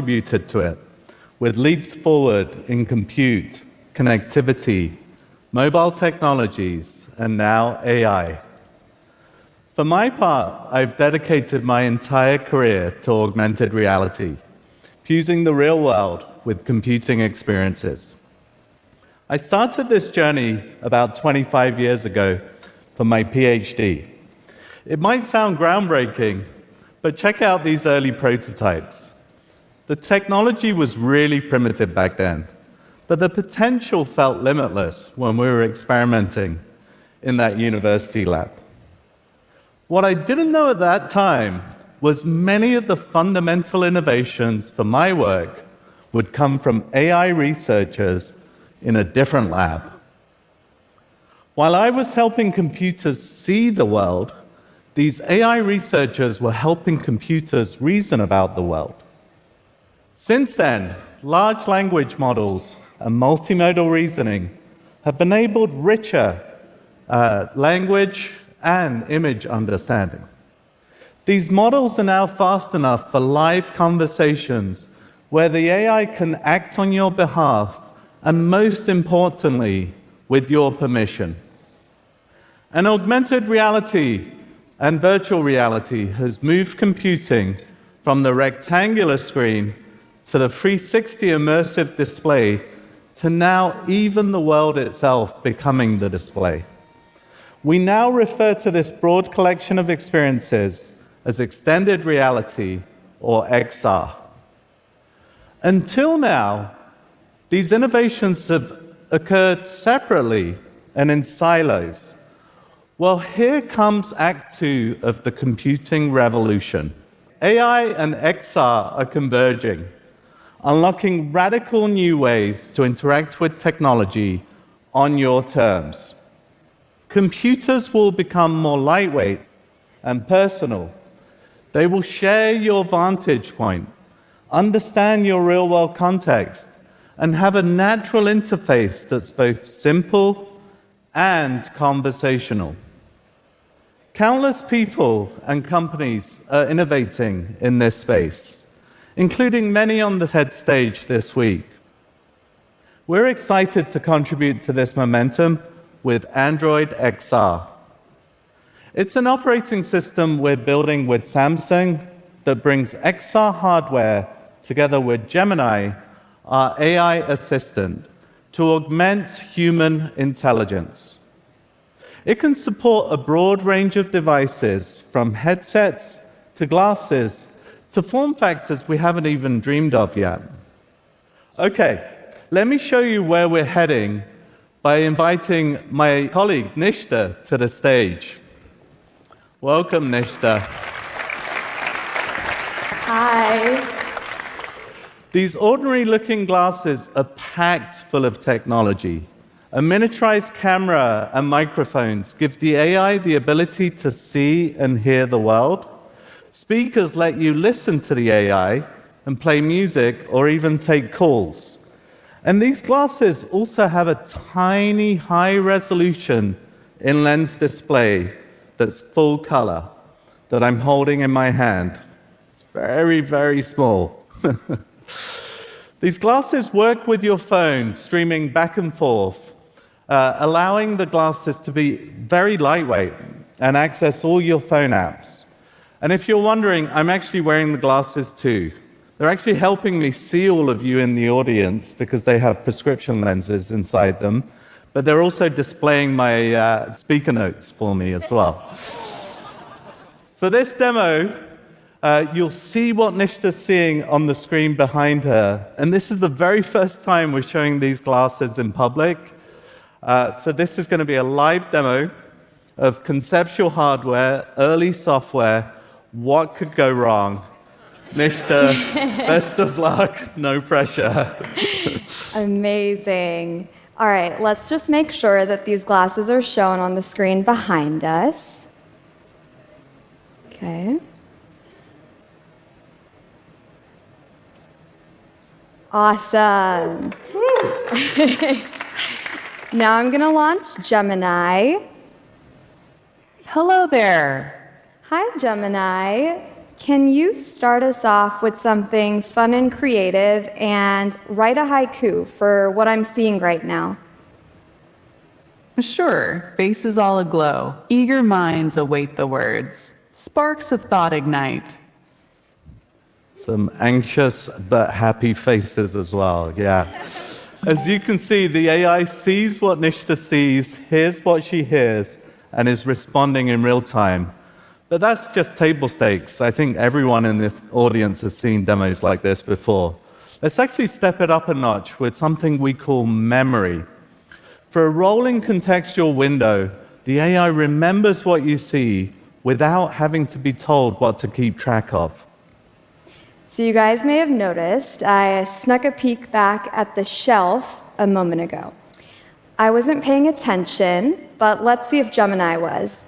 contributed to it, with leaps forward in compute, connectivity, mobile technologies, and now AI. For my part, I've dedicated my entire career to augmented reality, fusing the real world with computing experiences. I started this journey about 25 years ago for my PhD. It might sound groundbreaking, but check out these early prototypes. The technology was really primitive back then, but the potential felt limitless when we were experimenting in that university lab. What I didn't know at that time was many of the fundamental innovations for my work would come from AI researchers in a different lab. While I was helping computers see the world, these AI researchers were helping computers reason about the world. Since then, large language models and multimodal reasoning have enabled richer language and image understanding. These models are now fast enough for live conversations where the AI can act on your behalf and, most importantly, with your permission. And augmented reality and virtual reality has moved computing from the rectangular screen to the 360 immersive display to now even the world itself becoming the display. We now refer to this broad collection of experiences as extended reality, or XR. Until now, these innovations have occurred separately and in silos. Well, here comes Act 2 of the computing revolution. AI and XR are converging, unlocking radical new ways to interact with technology on your terms. Computers will become more lightweight and personal. They will share your vantage point, understand your real-world context, and have a natural interface that's both simple and conversational. Countless people and companies are innovating in this space, including many on the TED stage this week. We're excited to contribute to this momentum with Android XR. It's an operating system we're building with Samsung that brings XR hardware together with Gemini, our AI assistant, to augment human intelligence. It can support a broad range of devices, from headsets to glasses to form factors we haven't even dreamed of yet. Okay, let me show you where we're heading by inviting my colleague Nishta to the stage. Welcome, Nishta. Hi. These ordinary-looking glasses are packed full of technology. A miniaturized camera and microphones give the AI the ability to see and hear the world. Speakers let you listen to the AI and play music or even take calls. And these glasses also have a tiny high-resolution in-lens display that's full color that I'm holding in my hand. It's very, very small. These glasses work with your phone, streaming back and forth, allowing the glasses to be very lightweight and access all your phone apps. And if you're wondering, I'm actually wearing the glasses too. They're actually helping me see all of you in the audience because they have prescription lenses inside them, but they're also displaying my speaker notes for me as well. For this demo, you'll see what Nishta's seeing on the screen behind her, and this is the very first time we're showing these glasses in public. So this is going to be a live demo of conceptual hardware, early software. What could go wrong? Nishta, best of luck, no pressure. Amazing. All right, let's just make sure that these glasses are shown on the screen behind us. Okay. Awesome. Now I'm going to launch Gemini. Hello there. Hi, Gemini. can you start us off with something fun and creative and write a haiku for what I'm seeing right now? Sure, faces all aglow, eager minds await the words, sparks of thought ignite. Some anxious but happy faces as well, yeah. As you can see, the AI sees what Nishta sees, hears what she hears, and is responding in real time. But that's just table stakes. I think everyone in this audience has seen demos like this before. Let's actually step it up a notch with something we call memory. For a rolling contextual window, the AI remembers what you see without having to be told what to keep track of. So you guys may have noticed I snuck a peek back at the shelf a moment ago. I wasn't paying attention, but let's see if Gemini was.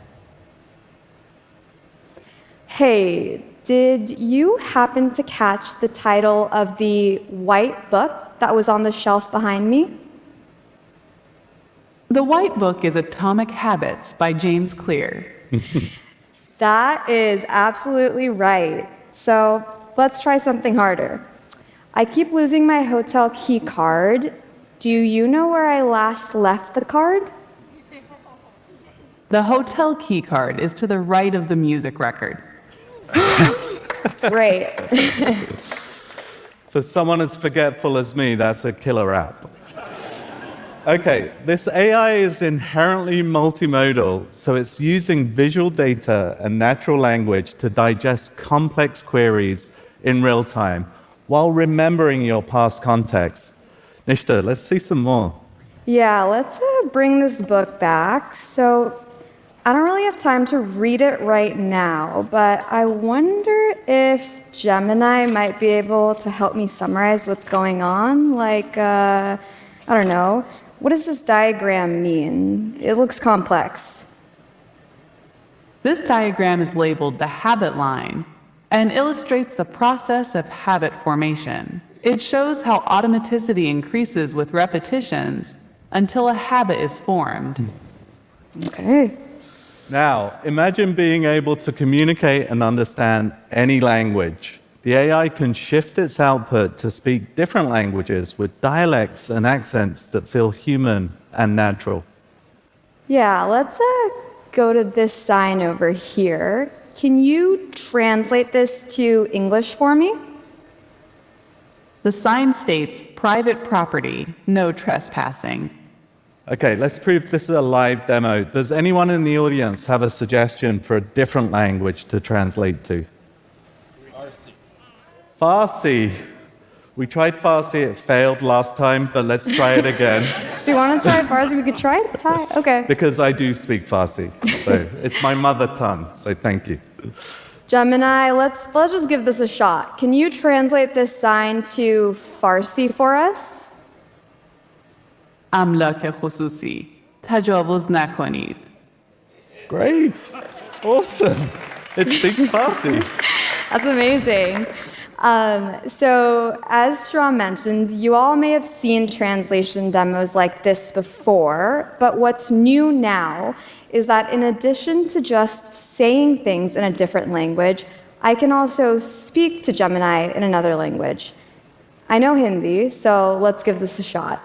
Hey, did you happen to catch the title of the white book that was on the shelf behind me? The white book is Atomic Habits by James Clear. That is absolutely right. So let's try something harder. I keep losing my hotel key card. Do you know where I last left the card? The hotel key card is to the right of the music record. Great. For someone as forgetful as me, that's a killer app. Okay, this AI is inherently multimodal, so it's using visual data and natural language to digest complex queries in real time while remembering your past context. Nishta, let's see some more. Yeah, let's bring this book back. So I don't really have time to read it right now, but I wonder if Gemini might be able to help me summarize what's going on. Like, I don't know. What does this diagram mean? It looks complex. This diagram is labeled the habit line and illustrates the process of habit formation. It shows how automaticity increases with repetitions until a habit is formed. Okay. Now, imagine being able to communicate and understand any language. The AI can shift its output to speak different languages with dialects and accents that feel human and natural. Yeah, let's go to this sign over here. Can you translate this to English for me? The sign states private property, no trespassing. Okay, let's prove this is a live demo. Does anyone in the audience have a suggestion for a different language to translate to? Farsi. We tried Farsi, it failed last time, but let's try it again. Do you want to try Farsi? We could try it. Thai. Okay. Because I do speak Farsi, so it's my mother tongue, so thank you. Gemini, let's just give this a shot. Can you translate this sign to Farsi for us? املاک خصوصی تجاوز نکنید. Great. Awesome. It speaks Farsi. That's amazing. So, as Shra mentioned, you all may have seen translation demos like this before, but what's new now is that in addition to just saying things in a different language, I can also speak to Gemini in another language. I know Hindi, so let's give this a shot.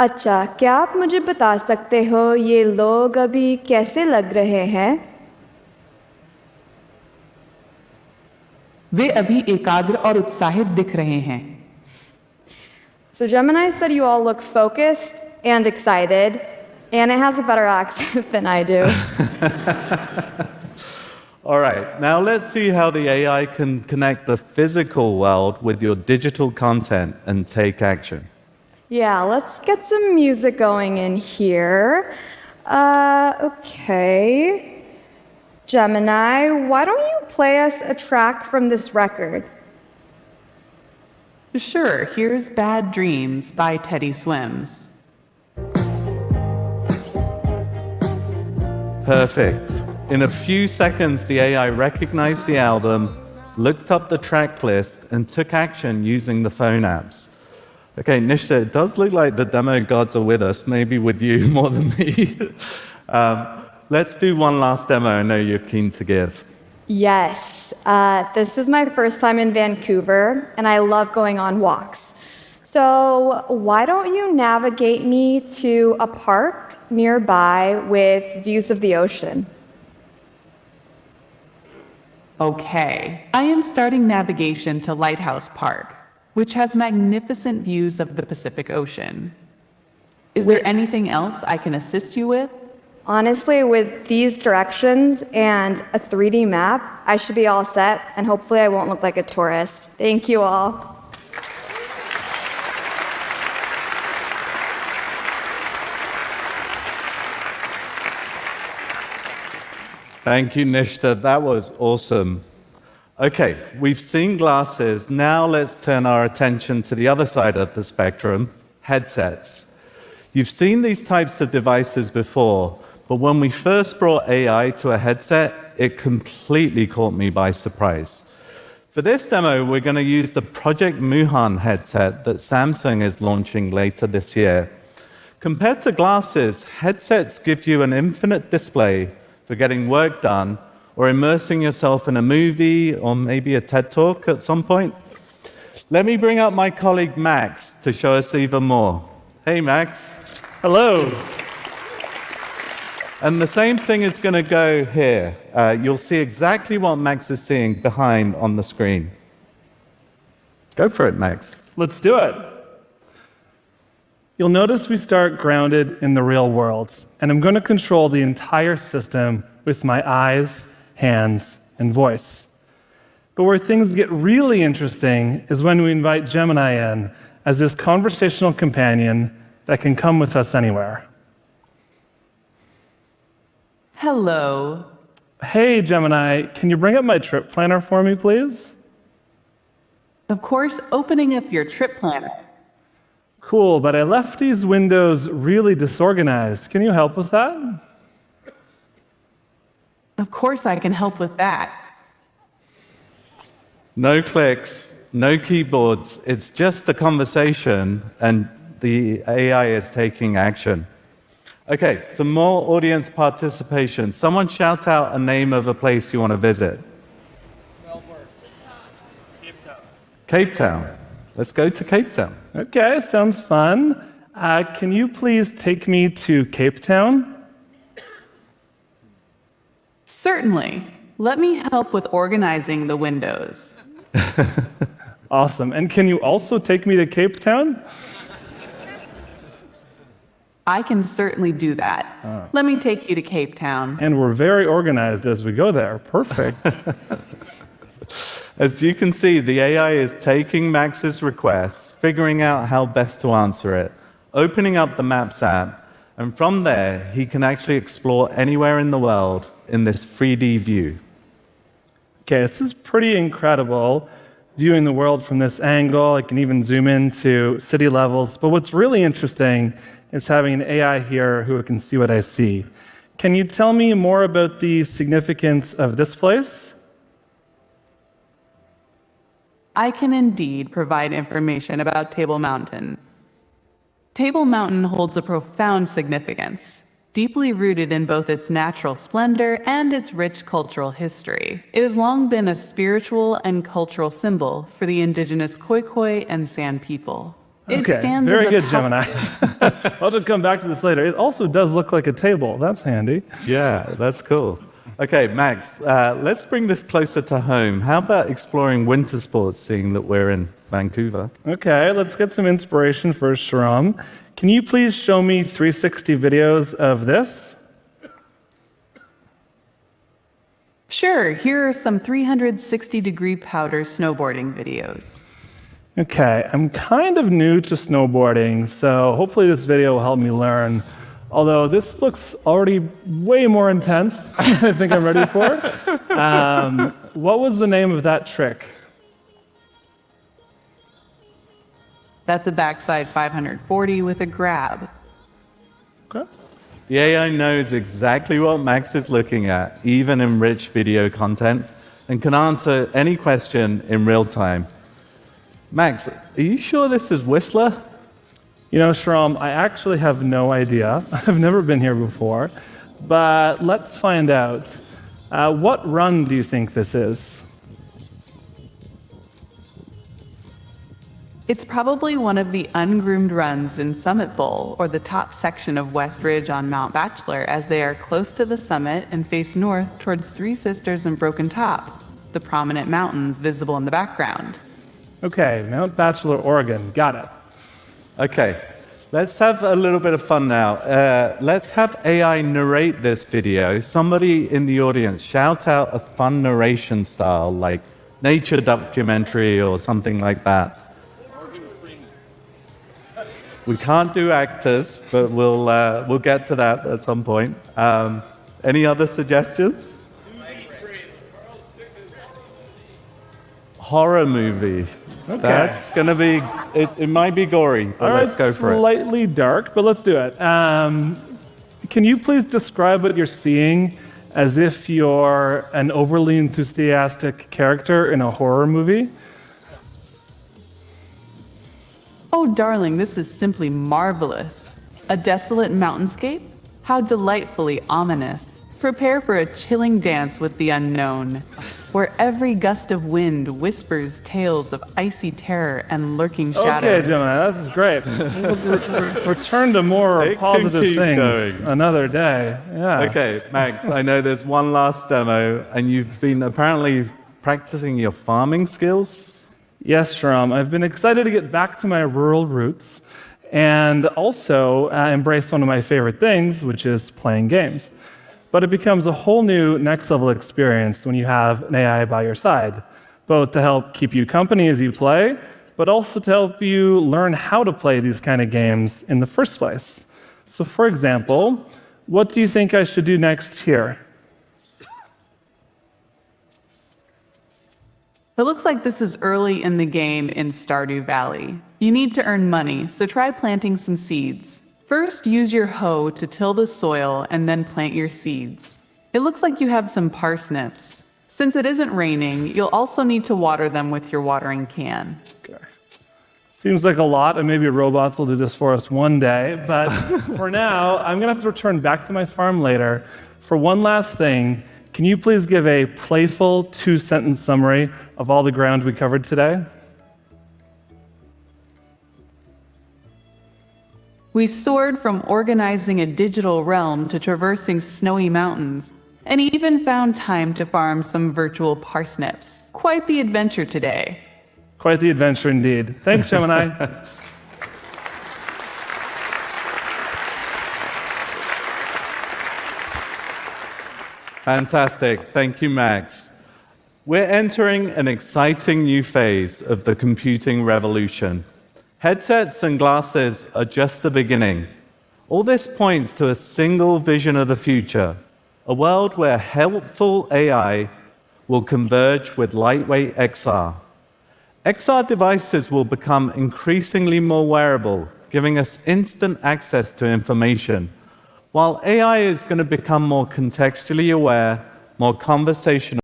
अच्छा, क्या आप मुझे बता सकते हो ये लोग अभी कैसे लग रहे हैं? वे अभी एकाग्र और उत्साहित दिख रहे हैं. So Gemini said you all look focused and excited, and it has a better accent than I do. All right, now let's see how the AI can connect the physical world with your digital content and take action. Yeah, let's get some music going in here. Okay. Gemini, why don't you play us a track from this record? Sure, here's Bad Dreams by Teddy Swims. Perfect. In a few seconds, the AI recognized the album, looked up the track list, and took action using the phone apps. Okay, Nishta, it does look like the demo gods are with us, maybe with you more than me. let's do one last demo I know you're keen to give. Yes, this is my first time in Vancouver, and I love going on walks. So why don't you navigate me to a park nearby with views of the ocean? Okay, I am starting navigation to Lighthouse Park, which has magnificent views of the Pacific Ocean. Is there anything else I can assist you with? Honestly, with these directions and a 3D map, I should be all set, and hopefully I won't look like a tourist. Thank you all. Thank you, Nishta. That was awesome. Okay, we've seen glasses. Now let's turn our attention to the other side of the spectrum, headsets. You've seen these types of devices before, but when we first brought AI to a headset, it completely caught me by surprise. For this demo, we're going to use the Project Muhan headset that Samsung is launching later this year. Compared to glasses, headsets give you an infinite display for getting work done or immersing yourself in a movie or maybe a TED talk at some point. Let me bring up my colleague Max to show us even more. Hey, Max. Hello. And the same thing is going to go here. You'll see exactly what Max is seeing behind on the screen. Go for it, Max. Let's do it. You'll notice we start grounded in the real world, and I'm going to control the entire system with my eyes, hands, and voice. But where things get really interesting is when we invite Gemini in as this conversational companion that can come with us anywhere. Hello. Hey, Gemini, can you bring up my trip planner for me, please? Of course, opening up your trip planner. Cool, but I left these windows really disorganized. Can you help with that? Of course, I can help with that. No clicks, no keyboards. It's just a conversation, and the AI is taking action. Okay, some more audience participation. Someone shout out a name of a place you want to visit. Cape Town. Cape Town. Let's go to Cape Town. Okay, sounds fun. Can you please take me to Cape Town? Certainly. Let me help with organizing the windows. Awesome. And can you also take me to Cape Town? I can certainly do that. Let me take you to Cape Town. And we're very organized as we go there. Perfect. As you can see, the AI is taking Max's request, figuring out how best to answer it, opening up the Maps app, and from there, he can actually explore anywhere in the world in this 3D view. Okay, this is pretty incredible, viewing the world from this angle. I can even zoom into city levels. But what's really interesting is having an AI here who can see what I see. Can you tell me more about the significance of this place? I can indeed provide information about Table Mountain. Table Mountain holds a profound significance, deeply rooted in both its natural splendor and its rich cultural history. It has long been a spiritual and cultural symbol for the indigenous Khoikhoi and San people. Okay, very good, Gemini. I'll just come back to this later. It also does look like a table. That's handy. Yeah, that's cool. Okay, Max, let's bring this closer to home. How about exploring winter sports, seeing that we're in Vancouver? Okay, let's get some inspiration first, Shahram. Can you please show me 360 videos of this? Sure, here are some 360-degree powder snowboarding videos. Okay, I'm kind of new to snowboarding, so hopefully this video will help me learn. Although this looks already way more intense than I think I'm ready for. What was the name of that trick? That's a backside 540 with a grab. Okay. The AI knows exactly what Max is looking at, even in rich video content, and can answer any question in real time. Max, are you sure this is Whistler? You know, Shahram, I actually have no idea. I've never been here before. but let's find out. What run do you think this is? It's probably one of the ungroomed runs in Summit Bowl, or the top section of West Ridge on Mount Bachelor, as they are close to the summit and face north towards Three Sisters and Broken Top, the prominent mountains visible in the background. Okay, Mount Bachelor, Oregon. Got it. Okay, let's have a little bit of fun now. Let's have AI narrate this video. Somebody in the audience shout out a fun narration style, like nature documentary or something like that. We can't do actors, but we'll get to that at some point. Any other suggestions? Horror movie. Okay. That's going to be, it might be gory, but let's go for it. Slightly dark, but let's do it. Can you please describe what you're seeing as if you're an overly enthusiastic character in a horror movie? Oh, darling, this is simply marvelous. A desolate mountainscape? How delightfully ominous. Prepare for a chilling dance with the unknown, where every gust of wind whispers tales of icy terror and lurking shadows. Okay, Gemini, that's great. Return to more It can positive keep things going. another day. Yeah. Okay, Max, I know there's one last demo, and you've been apparently practicing your farming skills. Yes, Shram, I've been excited to get back to my rural roots and also embrace one of my favorite things, which is playing games. But it becomes a whole new next level experience when you have an AI by your side, both to help keep you company as you play, but also to help you learn how to play these kind of games in the first place. So for example, what do you think I should do next here? It looks like this is early in the game in Stardew Valley. You need to earn money, so try planting some seeds. First, use your hoe to till the soil and then plant your seeds. It looks like you have some parsnips. Since it isn't raining, you'll also need to water them with your watering can. Okay. Seems like a lot, and maybe robots will do this for us one day, but for now, I'm gonna have to return back to my farm later. For one last thing, can you please give a playful 2-sentence summary of all the ground we covered today? We soared from organizing a digital realm to traversing snowy mountains, and even found time to farm some virtual parsnips. Quite the adventure today. Quite the adventure indeed. Thanks, Gemini. Fantastic. Thank you, Max. We're entering an exciting new phase of the computing revolution. Headsets and glasses are just the beginning. All this points to a single vision of the future, a world where helpful AI will converge with lightweight XR. XR devices will become increasingly more wearable, giving us instant access to information, while AI is going to become more contextually aware, more conversational,